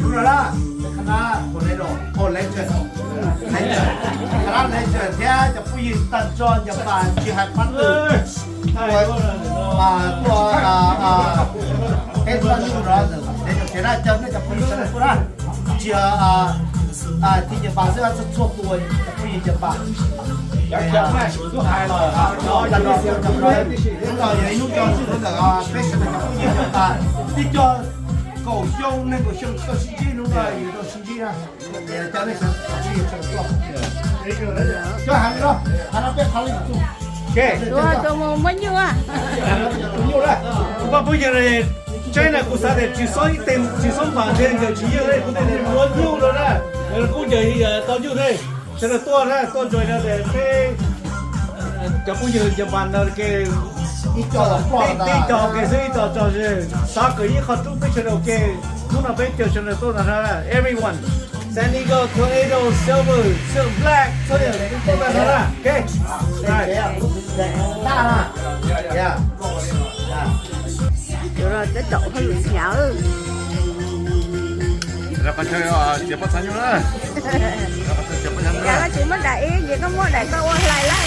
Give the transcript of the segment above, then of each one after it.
đúng rồi đó khana của này rồi ô lấy chuyện khana lấy chuyện thếจะผู้หญิงตัดจอนจะผ่านที่หัดพันธุ์ตัวเอ็นวันนู้นเราเนี่ยจะน่าจะไม่จะผู้หญิงจะพูดนะจะที่จะผ่านซึ่งจะชั่วตัวจะผู้หญิงจะผ่านอย่างแม่ก็หายเลยจะรอจะรอเราอย่างยุ่งยากสุดเลยเป็นสิ่งที่ผู้หญิงจะผ่านที่จะ狗熊那个熊小心机，弄个有种心机啊，也叫那什么心机成多。叫喊你了，喊他别喊了就。tôi mua bao nhiêu à? Nhiều đấy. Và bây giờ này trên là cũng sao để chỉ số tiền chỉ số bản trên giờ chỉ đây cũng để mua nhiều rồi đó. Rồi cũng giờ to nhiêu đây. Cho nên to rồi là để cái cho bây giờ giờ bàn là cái ít cho cái gì cho sao cái gì họ chụp cái channel cái lúc nào bên chơi channel tôi là everyone San Diego tornado silver black thôi đấy tôi là okay Yeah. Rồi tới chỗ hơi lụt nhở. Là con chơi chế bắt sáng nữa. Dạ nó chỉ mới đẩy gì có muốn đẩy câu lại lại.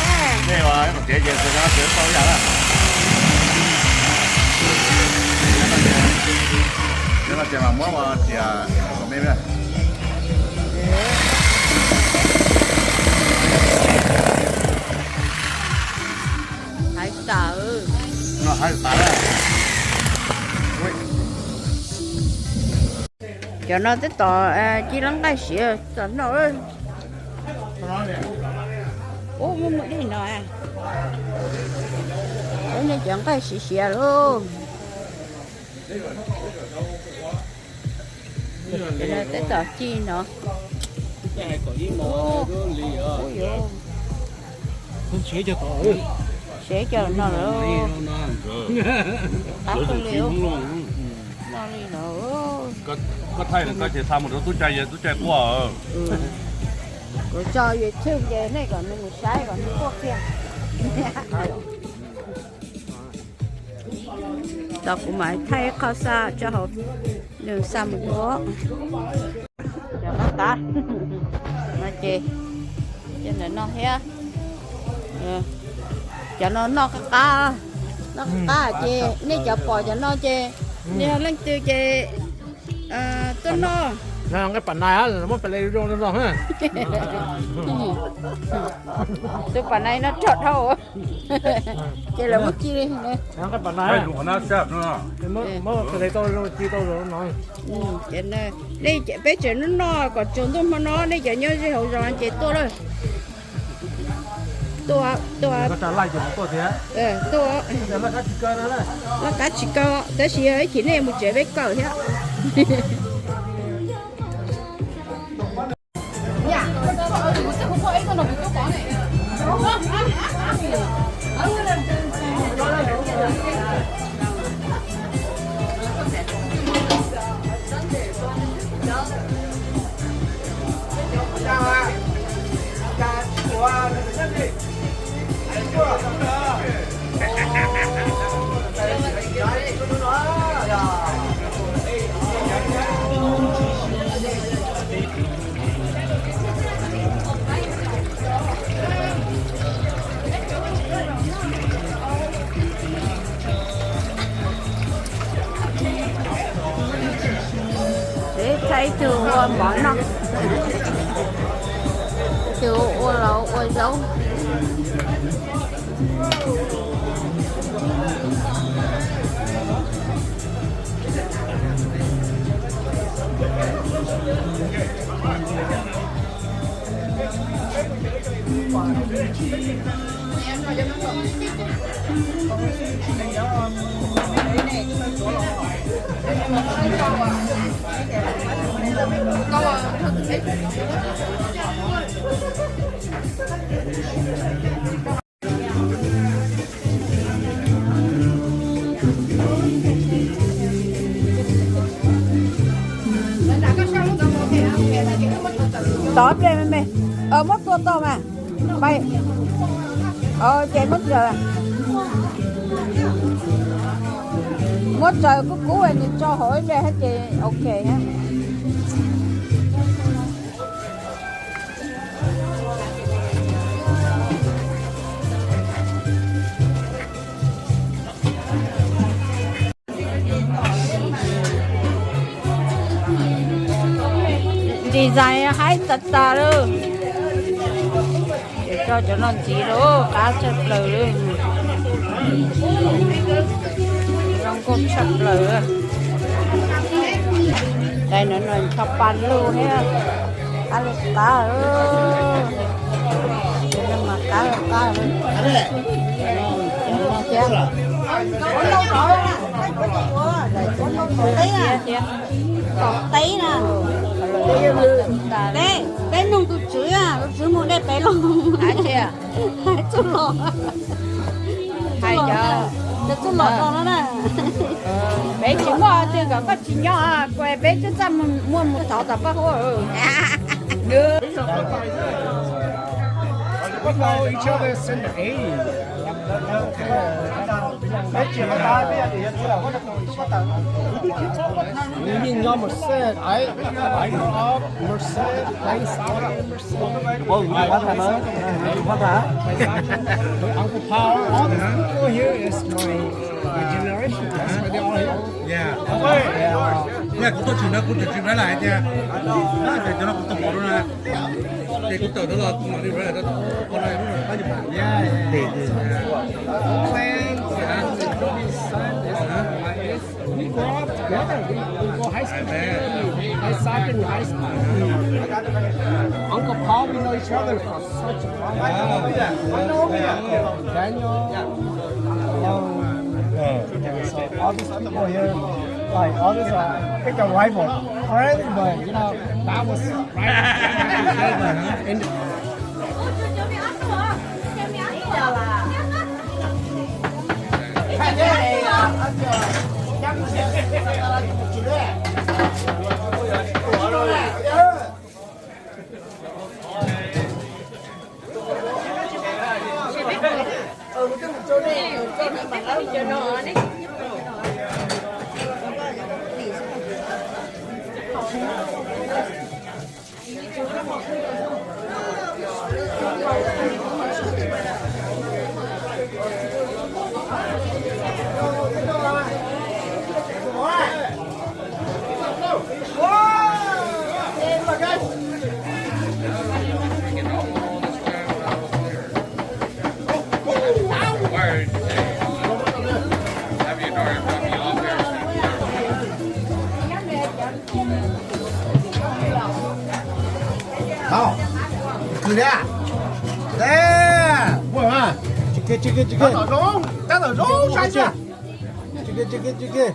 Đây mà một chế chế nó chế câu giờ là. Nếu mà chế mà mua mà thì còn mấy nữa. Hãy sợ. Nó hay tả đấy. Cho nó tới tỏ chỉ lắng cái xỉa cho nó ơi. Ủa mua một đi nào à. Để nó chọn cái xỉa luôn. Cho nó tới tỏ chi nữa. sẽ cho tôi Sẽ cho nó luôn. Tao không liệu. Nó đi nữa. Có thay là có thể tham một túi chai quá. Rồi cho về thương về này còn mình sai còn mình quốc kia. Tao cũng phải thay khao xa cho họ đường xa một bữa. Cho nó ta. Nó chê. Cho nên nó hết. Cho nó cá. Nó cá chê. Nếu cho bò cho nó chê. Nếu lên tiêu chê. Tôi nó. cái bản này á là nó phải lấy rong nó ha. Tôi bản này nó trọt hầu. Chê là mất chi đi nè. Cái bản này Đủ nó xếp nữa. mới phải lấy tôi chi tôi rồi nói. Chê này. Đây bé trẻ nó no còn chúng tôi mà nó đây chả nhớ gì hầu rồi anh chị tôi đây. Tôi Có trả lại cho tôi thế. tôi Là cá chỉ cơ đó đấy. nó cá chỉ cơ tới khi ấy chỉ này một trẻ bé cỡ thế. Để thấy từ món nó từ ô lẩu ô dấu tóm lên mày mất tua to mà bay chạy mất giờ Mất trời có cú anh cho hỏi ra hết chị ok ha. Design hay tật tà luôn để cho nó chỉ đó cá chặt lờ luôn trong con chặt lờ đây nó chọc pan luôn ha cá là cá ơi đây mà cá là còn tí nè đây bé nung tụt chữ à tụt chữ một đây bé luôn hai chút lọ hai giờ chút lọ đó nè bé chỉ mua thì có chỉ nhỏ à quay bé chứ sao mua một thảo tập bao hồi được We know each other since the 80s. Nhìn nhau Merced, I grew up Merced, playing soccer in Merced. Ôi, phát hả mới? Phát hả? Uncle Paul, all the people here is my generation. That's why they're all here. Yeah. Nè, cũng tôi chỉ nó cũng chỉ nói lại nha. Nó để cho nó cũng tổng bộ luôn nè. Để cũng tự đó là cũng nói đi rồi là con này nó bao nhiêu bạn? Yeah, Để playing, Johnny's son is we grew up together. We go high school together. We play soccer in high school. Uncle Paul, we know each other for such a long time. Daniel, so all these people here, like all these are pick a rival friends, but you know that was right. In Không. Từ đây à? Đây. Ủa à? Chích. Tao ở rốn, sai chưa? Chích.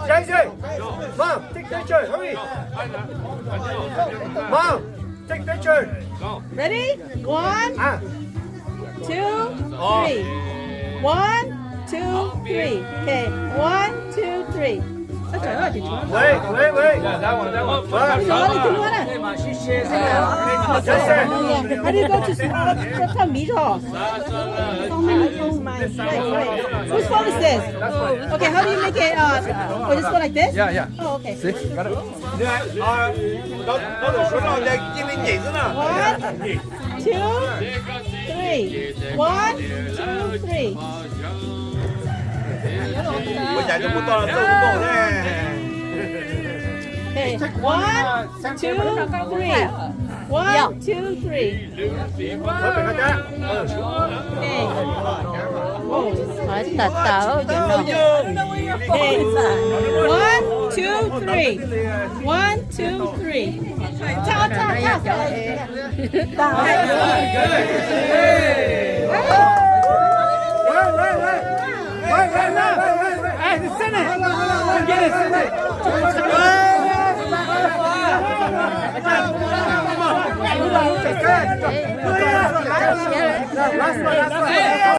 Jason! Mom, take picture, hurry! Mom, take picture! ready 1 2 3 1 2 3 okay 1 2 3 trời ơi chị Wait! nói đi thứ nữa nè how do you go to tell me rồi whose phone is this okay how do you make it oh just go like this Yeah. oh okay See? Got it? Nó số nào đây, nhìn lên nhảy thế nào? 1 2 3 1 2 3 Bây giờ chúng tôi là tổ nè. Okay, 1 2 3 1 2 3 okay hỏi tật tớ chứ nó okay 1 2 3 1 2 3 chào Hey, the Senate! Get it, Senate! Come on!